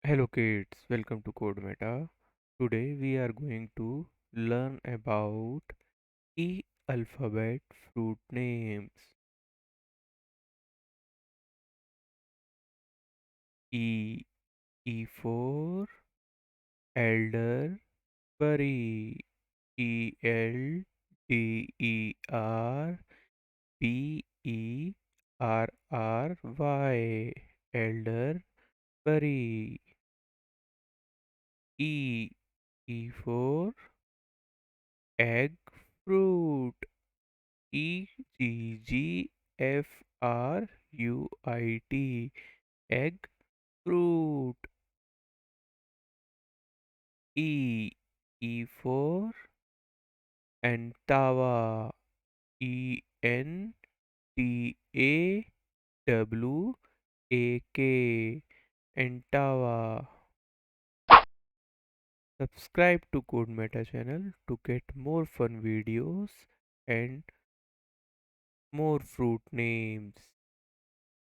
Hello kids, welcome to Code Meta. Today we are going to learn about E alphabet fruit names. E E for elderberry. Elderberry. Elderberry. E E for egg fruit. EGGFRUIT. Egg fruit. E E for Entava. ENTAWAK. Entava. Subscribe to Code Meta channel to get more fun videos and more fruit names.